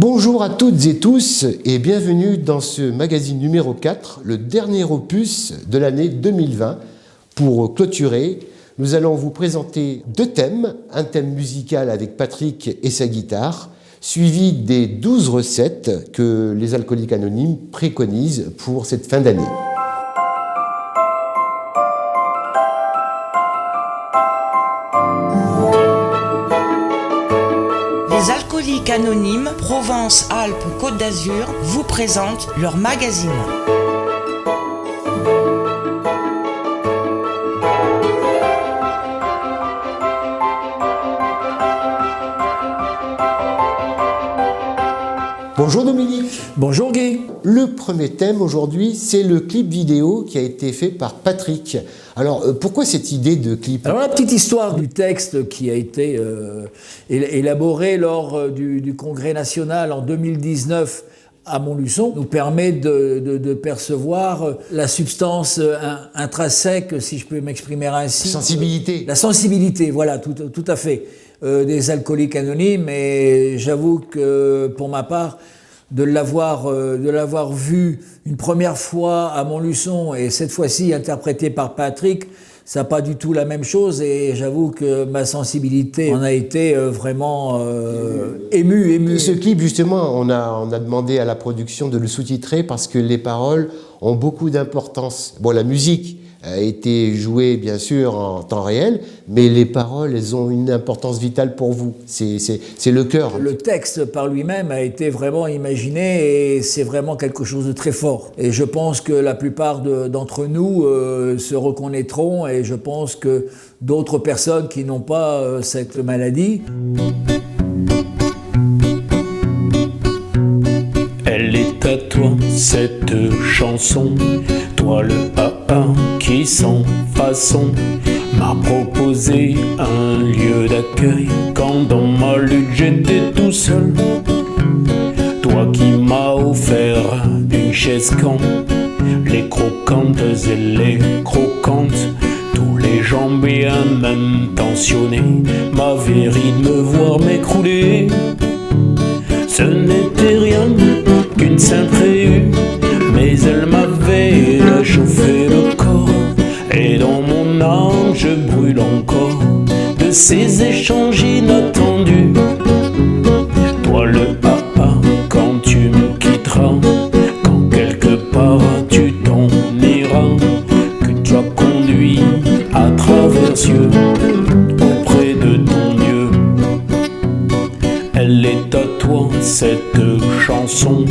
Bonjour à toutes et tous et bienvenue dans ce magazine numéro 4, le dernier opus de l'année 2020. Pour clôturer, nous allons vous présenter deux thèmes, un thème musical avec Patrick et sa guitare, suivi des 12 recettes que les Alcooliques Anonymes préconisent pour cette fin d'année. Les Alcooliques Anonymes, Provence-Alpes-Côte d'Azur vous présentent leur magazine. Bonjour Dominique. Bonjour Guy. Le premier thème aujourd'hui, c'est le clip vidéo qui a été fait par Patrick. Alors, pourquoi cette idée de clip? Alors la petite histoire du texte qui a été élaboré lors du Congrès national en 2019 à Montluçon nous permet de percevoir la substance intrinsèque, si je peux m'exprimer ainsi. Sensibilité. La sensibilité, voilà, tout à fait, des Alcooliques Anonymes. Et j'avoue que pour ma part, de l'avoir vu une première fois à Montluçon et cette fois-ci interprété par Patrick, ça n'a pas du tout la même chose et j'avoue que ma sensibilité en a été vraiment émue. Ce clip, justement, on a demandé à la production de le sous-titrer parce que les paroles ont beaucoup d'importance. Bon, la musique a été jouée, bien sûr, en temps réel, mais les paroles, elles ont une importance vitale pour vous. C'est le cœur. Le texte par lui-même a été vraiment imaginé et c'est vraiment quelque chose de très fort. Et je pense que la plupart d'entre nous se reconnaîtront et je pense que d'autres personnes qui n'ont pas cette maladie. Elle est à toi, cette chanson, toi le papa qui sans façon m'a proposé un lieu d'accueil quand dans ma lutte j'étais tout seul. Toi qui m'as offert une chaise quand les croquantes et les croquantes, tous les gens bien intentionnés m'avaient ri de me voir m'écrouler. Ce n'était rien qu'une simple réu, mais elle m'avait chauffé le corps. Et dans mon âme je brûle encore de ces échanges inattendus. Toi le papa, quand tu me quitteras, quand quelque part tu t'en iras, que tu as conduit à travers cieux auprès de ton Dieu. Elle est à toi cette chanson,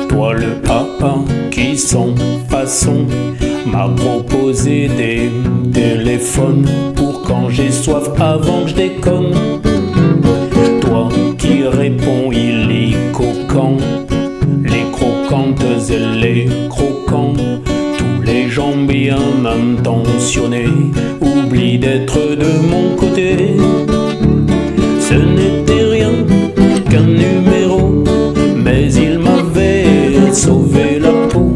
toi le papa qui sans façon m'a proposé des téléphones pour quand j'ai soif avant que je déconne. Toi qui réponds illico quand les croquantes et les croquants, tous les gens bien intentionnés oublient d'être de mon côté. Ce n'était rien qu'un numéro, mais il m'avait sauvé la peau.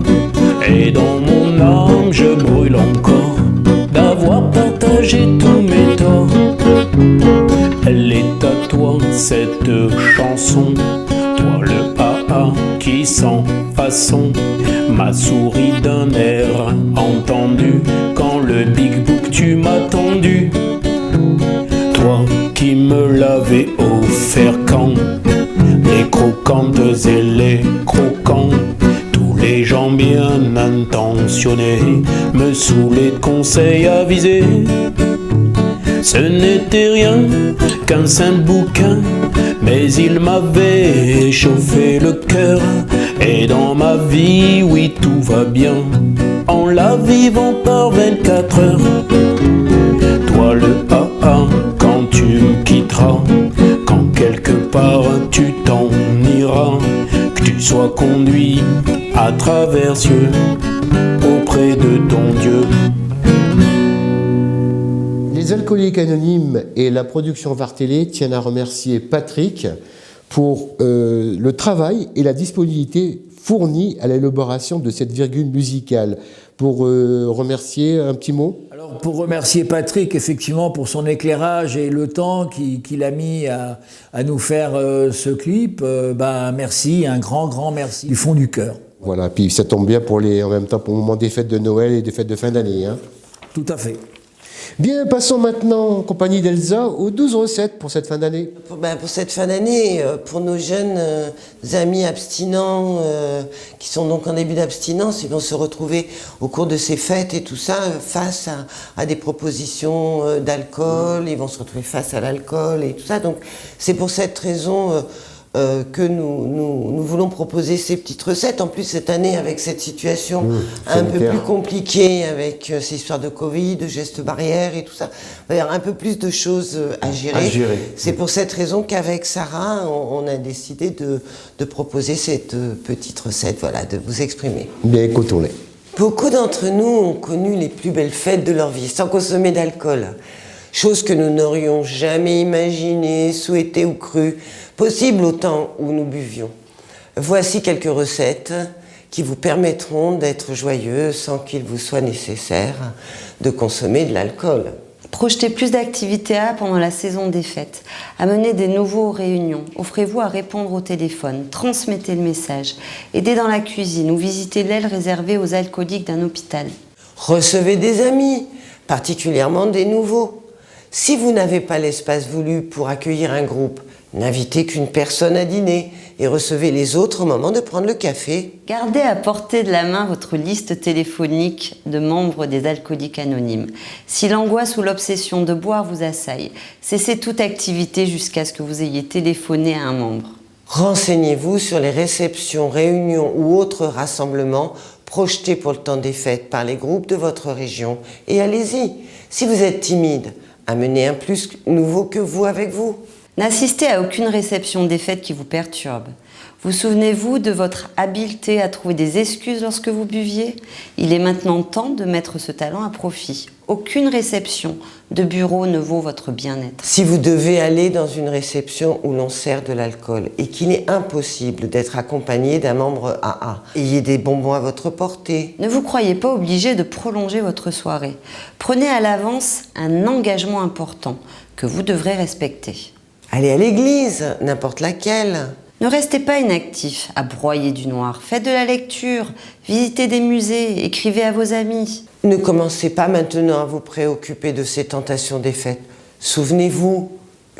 Et dans mon âme je brûle encore d'avoir partagé tous mes torts. Elle est à toi cette chanson, toi le papa qui sans façon m'a souri d'un air entendu quand le big book tu m'as tendu. Toi qui me l'avais offert quand les croquantes et les croquants, tous les gens bien intentionnés me saoulaient de conseils avisés. Ce n'était rien qu'un simple bouquin, mais il m'avait chauffé le cœur. Et dans ma vie, oui, tout va bien, en la vivant par 24 heures. Toi le papa, quand tu me quitteras, quand quelque part tu t'en iras, que tu sois conduit à travers cieux auprès de ton Dieu. Les Alcooliques Anonymes et la production Vartélé tiennent à remercier Patrick pour le travail et la disponibilité fournie à l'élaboration de cette virgule musicale. Pour remercier, un petit mot? Alors Alors, pour remercier Patrick, effectivement, pour son éclairage et le temps qu'il a mis à nous faire ce clip, merci, un grand merci du fond du cœur. Voilà, puis ça tombe bien en même temps pour le moment des fêtes de Noël et des fêtes de fin d'année. Hein. Tout à fait. Bien, passons maintenant en compagnie d'Elsa aux 12 recettes pour cette fin d'année. Pour cette fin d'année, pour nos jeunes amis abstinents qui sont donc en début d'abstinence, ils vont se retrouver au cours de ces fêtes et tout ça face à des propositions d'alcool, ils vont se retrouver face à l'alcool et tout ça. Donc c'est pour cette raison que nous voulons proposer ces petites recettes. En plus, cette année, avec cette situation un peu plus compliquée, avec ces histoires de Covid, de gestes barrières et tout ça, il y aura un peu plus de choses à gérer. C'est pour cette raison qu'avec Sarah, on a décidé de proposer cette petite recette, voilà, de vous exprimer. Bien, écoutons-les. Beaucoup d'entre nous ont connu les plus belles fêtes de leur vie, sans consommer d'alcool. Chose que nous n'aurions jamais imaginé, souhaité ou cru, possible au temps où nous buvions. Voici quelques recettes qui vous permettront d'être joyeux sans qu'il vous soit nécessaire de consommer de l'alcool. Projetez plus d'activités pendant la saison des fêtes. Amenez des nouveaux aux réunions. Offrez-vous à répondre au téléphone. Transmettez le message. Aidez dans la cuisine ou visitez l'aile réservée aux alcooliques d'un hôpital. Recevez des amis, particulièrement des nouveaux. Si vous n'avez pas l'espace voulu pour accueillir un groupe, n'invitez qu'une personne à dîner et recevez les autres au moment de prendre le café. Gardez à portée de la main votre liste téléphonique de membres des alcooliques anonymes. Si l'angoisse ou l'obsession de boire vous assaille, cessez toute activité jusqu'à ce que vous ayez téléphoné à un membre. Renseignez-vous sur les réceptions, réunions ou autres rassemblements projetés pour le temps des fêtes par les groupes de votre région et allez-y. Si vous êtes timide, amenez un plus nouveau que vous avec vous. N'assistez à aucune réception des fêtes qui vous perturbe. Vous souvenez-vous de votre habileté à trouver des excuses lorsque vous buviez? Il est maintenant temps de mettre ce talent à profit. Aucune réception de bureau ne vaut votre bien-être. Si vous devez aller dans une réception où l'on sert de l'alcool et qu'il est impossible d'être accompagné d'un membre AA, ayez des bonbons à votre portée. Ne vous croyez pas obligé de prolonger votre soirée. Prenez à l'avance un engagement important que vous devrez respecter. Allez à l'église, n'importe laquelle. Ne restez pas inactif à broyer du noir. Faites de la lecture, visitez des musées, écrivez à vos amis. Ne commencez pas maintenant à vous préoccuper de ces tentations des fêtes. Souvenez-vous,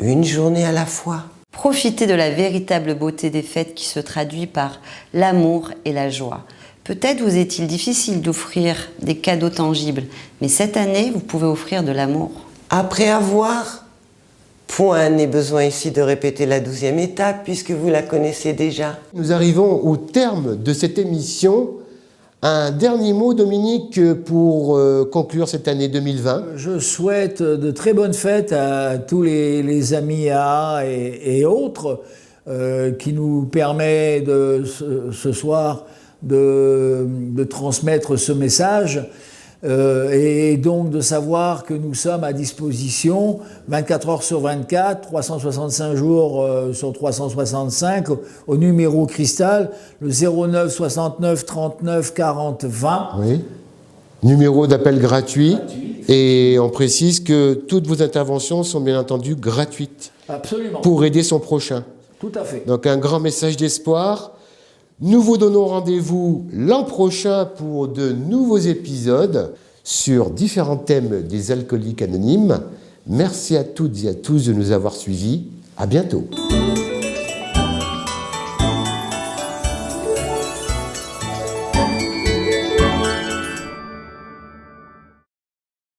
une journée à la fois. Profitez de la véritable beauté des fêtes qui se traduit par l'amour et la joie. Peut-être vous est-il difficile d'offrir des cadeaux tangibles, mais cette année, vous pouvez offrir de l'amour. Après avoir, point n'est besoin ici de répéter la 12e étape puisque vous la connaissez déjà. Nous arrivons au terme de cette émission. Un dernier mot, Dominique, pour conclure cette année 2020. Je souhaite de très bonnes fêtes à tous les amis AA et autres qui nous permet ce soir de transmettre ce message. Et donc de savoir que nous sommes à disposition 24 heures sur 24, 365 jours sur 365 au numéro cristal, le 09 69 39 40 20. Oui. Numéro d'appel gratuit. Et on précise que toutes vos interventions sont bien entendu gratuites. Absolument. Pour aider son prochain. Tout à fait. Donc un grand message d'espoir. Nous vous donnons rendez-vous l'an prochain pour de nouveaux épisodes sur différents thèmes des alcooliques anonymes. Merci à toutes et à tous de nous avoir suivis. À bientôt.